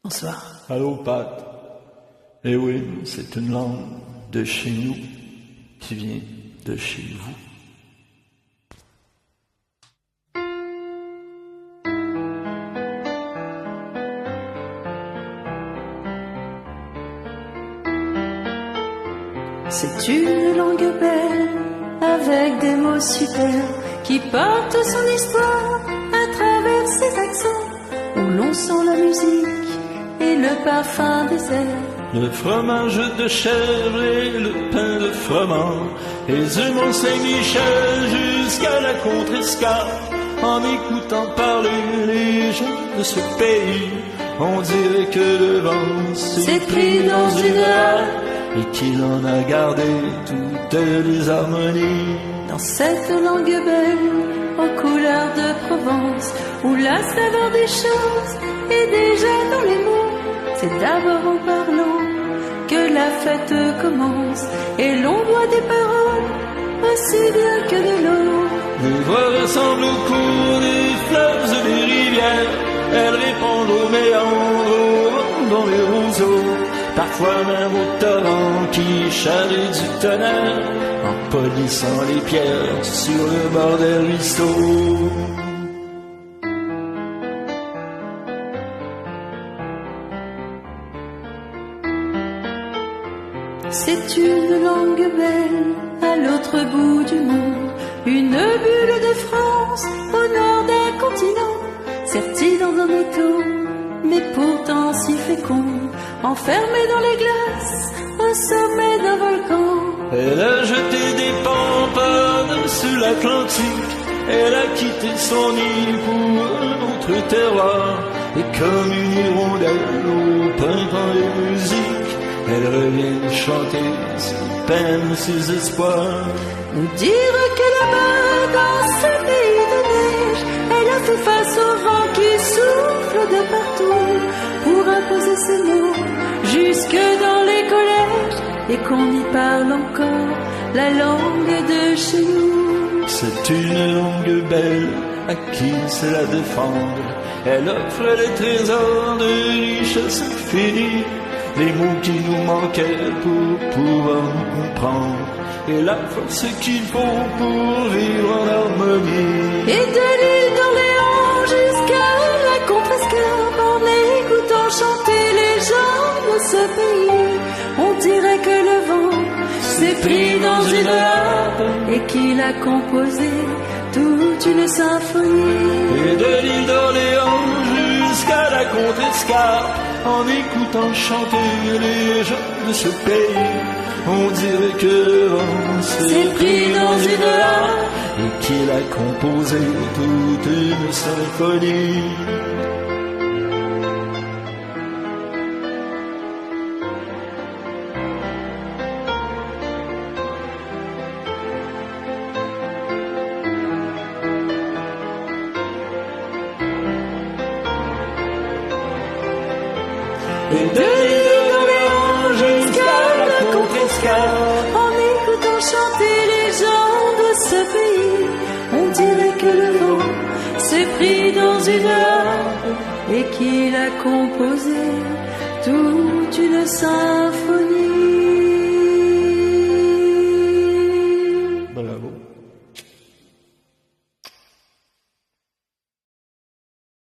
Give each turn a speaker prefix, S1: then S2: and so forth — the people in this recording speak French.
S1: Bonsoir.
S2: Allô, Pat. Eh oui, c'est une langue de chez nous qui vient de chez vous.
S1: C'est une langue belle, avec des mots super, qui porte son histoire à travers ses accents, où l'on sent la musique et le parfum des airs.
S2: Le fromage de chèvre et le pain de froment, et du Mont-Saint-Michel jusqu'à la Contrescarpe. En écoutant parler les gens de ce pays, on dirait que le vent s'est pris dans une halle et qu'il en a gardé toutes les harmonies.
S1: Dans cette langue belle, aux couleurs de Provence, où la saveur des choses est déjà dans les mots, c'est d'abord en parlant que la fête commence, et l'on voit des paroles aussi bien que de l'eau.
S2: Les voix ressemblent au cours des fleuves et des rivières, elles répondent aux méandres dans les roseaux, parfois même au torrent qui charrie du tonnerre, en polissant les pierres sur le bord des ruisseaux.
S1: C'est une langue belle à l'autre bout du monde, une bulle de France au nord d'un continent, sertie dans un étau, mais pourtant si féconde, enfermée dans les glaces au sommet d'un volcan.
S2: Elle a jeté des pampes sur l'Atlantique, elle a quitté son île pour un autre terroir, et comme une hirondelle au printemps des musiques, elle revient chanter ses peines, ses espoirs.
S1: Nous dire que là-bas, dans ce pays de neige, elle a fait face au vent qui souffle de partout, pour imposer ses mots jusque dans les collèges, et qu'on y parle encore la langue de chez nous.
S2: C'est une langue belle à qui c'est la défendre. Elle offre les trésors de richesse infinie, les mots qui nous manquaient pour pouvoir nous comprendre, et la force qu'il faut pour vivre en harmonie.
S1: Et de l'île d'Orléans jusqu'à la Contrescarpe, en écoutant chanter les gens de ce pays, on dirait que le vent s'est pris dans une harpe et qu'il a composé toute une symphonie.
S2: Et de l'île d'Orléans jusqu'à la Contrescarpe, en écoutant chanter les gens de ce pays, on dirait que le vent s'est pris dans une harpe et qu'il a composé toute une symphonie. Et de l'île d'Orléans jusqu'à la Contrescarpe,
S1: en écoutant chanter les gens de ce pays, on dirait que le vent s'est pris dans une harpe et qu'il a composé toute une symphonie.